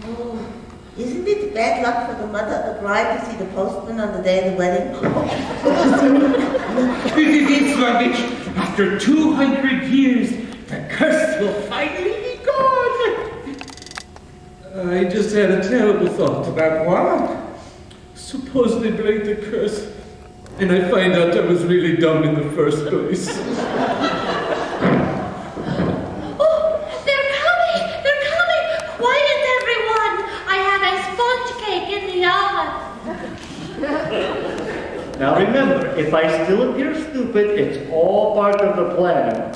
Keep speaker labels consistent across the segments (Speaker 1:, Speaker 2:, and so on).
Speaker 1: Oh, isn't it bad luck for the mother of the bride to see the postman on the day of the wedding?
Speaker 2: It's rubbish. After 200 years, the curse will finally be gone.
Speaker 3: I just had a terrible thought.
Speaker 2: About what?
Speaker 3: Suppose they break the curse, and I find out I was really dumb in the first place.
Speaker 4: Oh, they're coming! They're coming! Quiet, everyone! I have a sponge cake in the oven.
Speaker 5: Now remember, if I still appear stupid, it's all part of the plan.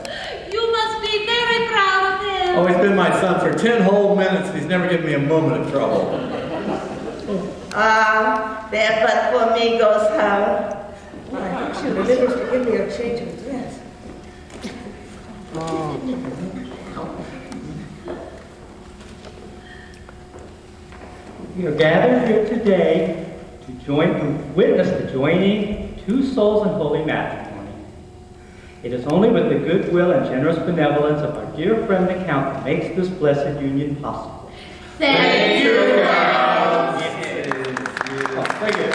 Speaker 4: You must be very proud of him.
Speaker 3: Oh, he's been my son for 10 whole minutes, and he's never given me a moment of trouble.
Speaker 1: There but for me goes her. I hope she remembers to give me a change of dress.
Speaker 5: We are gathered here today to witness the joining of two souls in holy matrimony. It is only with the goodwill and generous benevolence of our dear friend the Count that makes this blessed union possible.
Speaker 4: Thank you,
Speaker 5: Count. Thank you.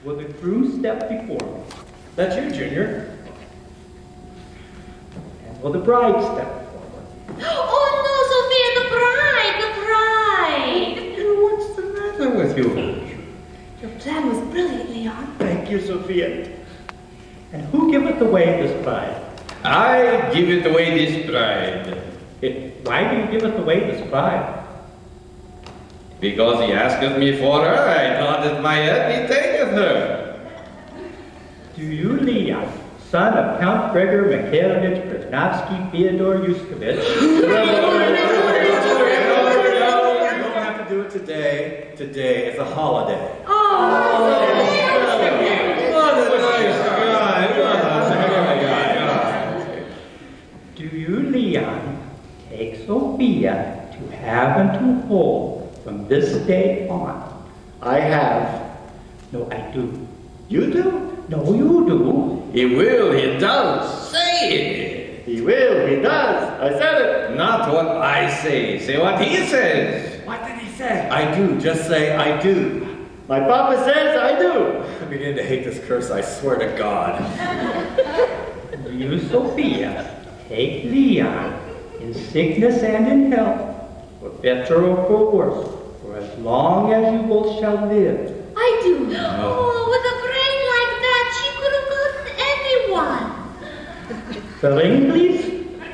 Speaker 5: Will the groom step before me?
Speaker 3: That's you, Junior.
Speaker 5: And will the bride step forward?
Speaker 4: Oh no, Sophia, the bride!
Speaker 3: What's the matter with you?
Speaker 4: Your plan was brilliant, Leon.
Speaker 5: Thank you, Sophia. And who giveth away this bride?
Speaker 2: I give it away this bride.
Speaker 5: Why do you giveth away this bride?
Speaker 2: Because he asketh me for her, I thought it might be taken her.
Speaker 5: Do you, Leon, son of Count Gregor Mikhailovich Krasnovsky Fyodor Yushkovich?
Speaker 3: No, you don't have to do it today. Today is a holiday.
Speaker 4: Oh,
Speaker 3: What a nice guy.
Speaker 5: Do you, Leon, take Sophia to have and to hold from this day on? I have. No, I do.
Speaker 3: You do?
Speaker 5: No, you do.
Speaker 2: He will, he does. Say it.
Speaker 5: He will, he does. I said it.
Speaker 2: Not what I say. Say what he says.
Speaker 5: What did he say?
Speaker 3: I do. Just say I do.
Speaker 5: My papa says I do.
Speaker 3: I'm beginning to hate this curse, I swear to God.
Speaker 5: You, Sophia, take Leon in sickness and in health, for better or for worse, for as long as you both shall live.
Speaker 4: I do. Oh, with a brain like that, she could have gotten anyone.
Speaker 5: The ring, please.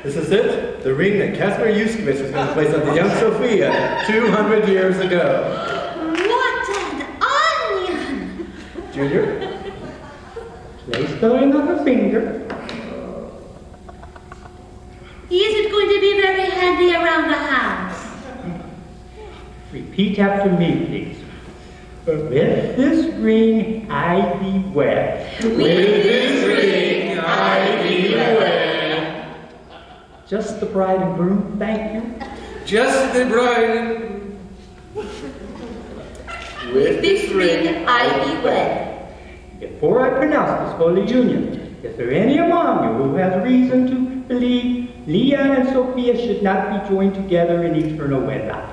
Speaker 3: This is it. The ring that Casimir Yushkovich was going to place on the young Sophia 200 years ago.
Speaker 4: What an onion!
Speaker 3: Junior?
Speaker 5: Place the ring on her finger.
Speaker 4: Is it going to be very handy around the house?
Speaker 5: Repeat after me, please. With this ring I be wed.
Speaker 2: With this ring I be wed.
Speaker 5: Just the bride and groom, thank you.
Speaker 2: Just the bride.
Speaker 4: With this ring I be wed.
Speaker 5: Before I pronounce this holy union, is there any among you who has reason to believe Leon and Sophia should not be joined together in eternal wedlock?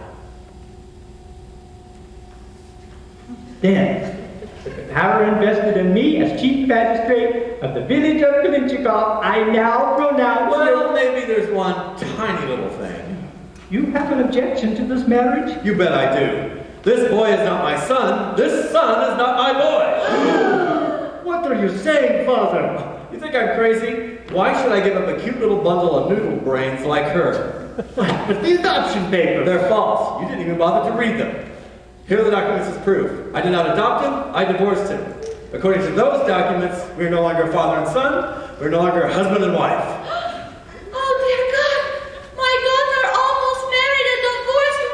Speaker 5: Then, with the power invested in me as chief magistrate of the village of Kalinchikov, I now pronounce
Speaker 3: Well, maybe there's one tiny little thing.
Speaker 5: You have an objection to this marriage?
Speaker 3: You bet I do. This boy is not my son. This son is not my boy.
Speaker 5: What are you saying, Father?
Speaker 3: You think I'm crazy? Why should I give up a cute little bundle of noodle brains like her?
Speaker 5: But the adoption papers.
Speaker 3: They're false. You didn't even bother to read them. Here are the documents as proof. I did not adopt him, I divorced him. According to those documents, we are no longer father and son, we're no longer husband and wife.
Speaker 4: Oh, dear God! My daughter almost married a divorced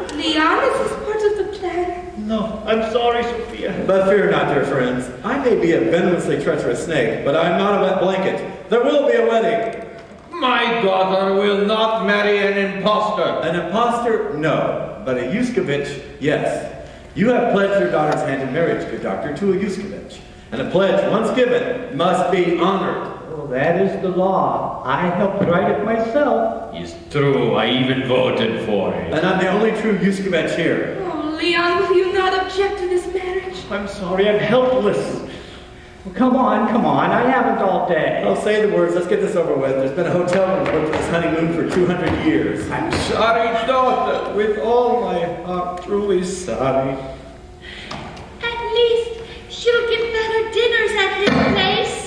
Speaker 4: woman! Leon, is this part of the plan?
Speaker 5: No, I'm sorry, Sophia.
Speaker 3: But fear not, dear friends. I may be a venomously treacherous snake, but I'm not a wet blanket. There will be a wedding.
Speaker 2: My daughter will not marry an impostor.
Speaker 3: An impostor? No. But a Yushkovich? Yes. You have pledged your daughter's hand in marriage, good doctor, to a Yushkovich. And a pledge, once given, must be honored.
Speaker 5: Oh, that is the law. I helped write it myself.
Speaker 2: It's true, I even voted for it.
Speaker 3: And I'm the only true Yuskevich here.
Speaker 4: Oh, Leon, will you not object to this marriage?
Speaker 5: I'm sorry, I'm helpless. Well, come on, I haven't all day.
Speaker 3: I'll say the words, let's get this over with. There's been a hotel room booked for this honeymoon for 200 years.
Speaker 2: I'm sorry, daughter, with all my heart, truly sorry.
Speaker 4: At least she'll get better dinners at his place.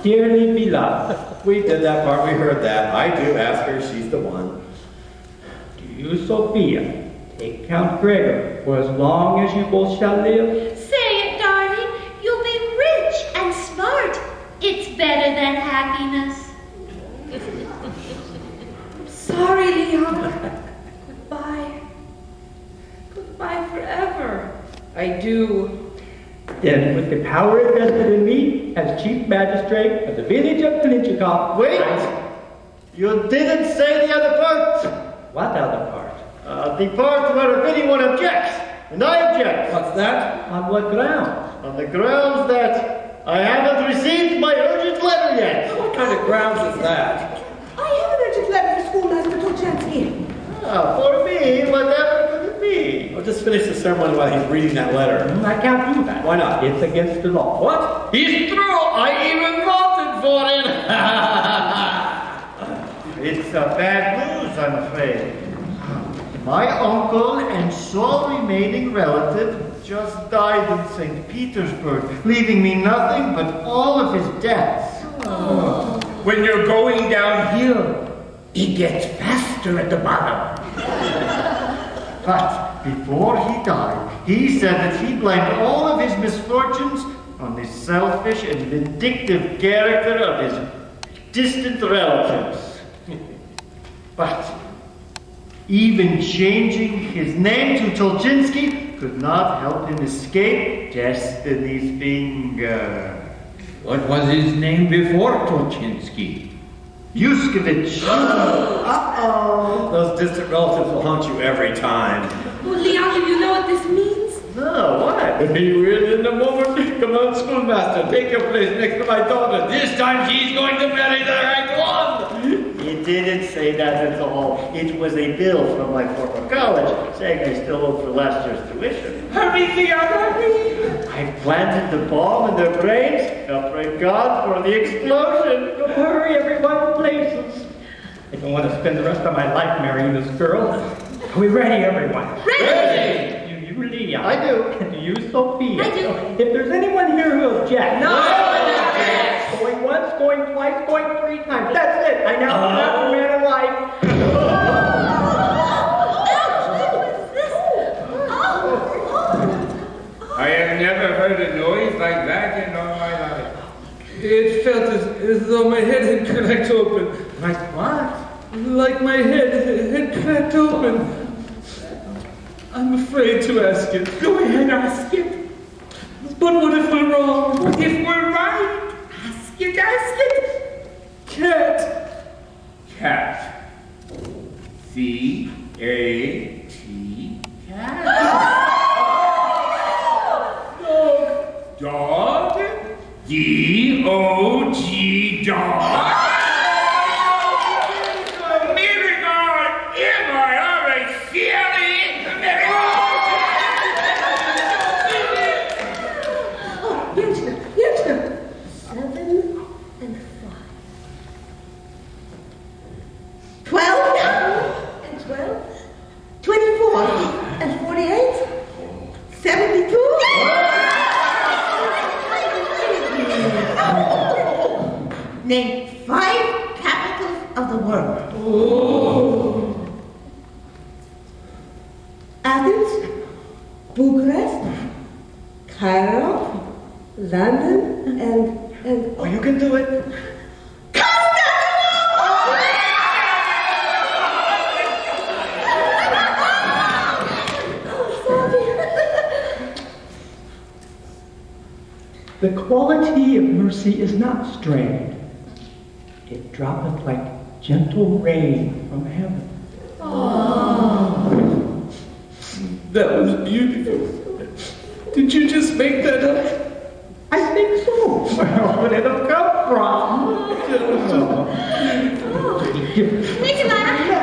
Speaker 5: Dearly beloved,
Speaker 3: We did that part, we heard that. I do ask her, she's the one.
Speaker 5: to you, Sophia, take Count Gregor for as long as you both shall live.
Speaker 4: Say it, darling. You'll be rich and smart. It's better than happiness. I'm sorry, Leon. Goodbye. Goodbye forever.
Speaker 1: I do.
Speaker 5: Then, with the power invested in me as Chief Magistrate of the village of Klinchikov,
Speaker 6: Wait! You didn't say the other part.
Speaker 5: What other part?
Speaker 6: The part where if anyone objects, and I object.
Speaker 3: What's that?
Speaker 5: On what ground?
Speaker 6: On the grounds that I haven't received my urgent letter yet.
Speaker 3: What kind of grounds is that?
Speaker 1: I have an urgent letter for Schoolmaster Tolchansky.
Speaker 6: For me, whatever could it be?
Speaker 3: I'll just finish the ceremony while he's reading that letter.
Speaker 5: I can't do that.
Speaker 3: Why not?
Speaker 5: It's against the law.
Speaker 3: What?
Speaker 2: It's true, I even voted for it.
Speaker 6: It's bad news, I'm afraid. My uncle and sole remaining relative just died in St. Petersburg, leaving me nothing but all of his debts.
Speaker 2: When you're going downhill, it gets faster at the bottom.
Speaker 6: But before he died, he said that he blamed all of his misfortunes on the selfish and vindictive character of his distant relatives. But even changing his name to Tolchinsky could not help him escape destiny's finger.
Speaker 2: What was his name before Tolchinsky?
Speaker 6: Yuskevich.
Speaker 1: Uh-oh.
Speaker 3: Those distant relatives will haunt you every time.
Speaker 4: Oh, Leon, do you know what this means?
Speaker 6: No, what?
Speaker 2: He will in a moment. Come on, schoolmaster, take your place next to my daughter. This time she's going to marry the right one.
Speaker 6: He didn't say that at all. It was a bill from my former college saying I still owed for last year's tuition.
Speaker 2: Hurry, Leon, hurry.
Speaker 6: I planted the bomb in their brains. Now pray God for the explosion.
Speaker 5: Don't hurry, everyone, places. I don't want to spend the rest of my life marrying this girl. Are we ready, everyone?
Speaker 4: Ready!
Speaker 5: You, Leon.
Speaker 6: I do.
Speaker 5: And you, Sophia.
Speaker 4: I do.
Speaker 5: If there's anyone here who objects.
Speaker 1: No one objects.
Speaker 5: Going once, going twice, going 3 times. That's it. I now have a man alive.
Speaker 2: I have never heard a noise like that in all my life. It felt as though my head had cracked open.
Speaker 6: Like what?
Speaker 2: Like my head had cracked open. I'm afraid to ask it. Go ahead, ask it. But what if we're wrong? What if we're right? Ask it, ask it. Cat. Cat. C-A-T. Cat. Dog. D-O-G. Dog. Miracle. M-I-R-A. Silly.
Speaker 1: Oh, Yentna. 7 and 5. 12 and 12. 24 and 48. 72. Name 5 capitals of the world. Athens, Bucharest, Cairo, London, and
Speaker 6: Oh, you can do it.
Speaker 5: The quality of mercy is not strained. It droppeth like gentle rain from heaven.
Speaker 2: That was beautiful. Did you just make that up?
Speaker 5: I think so. Where did it come from?
Speaker 4: Nicoletta,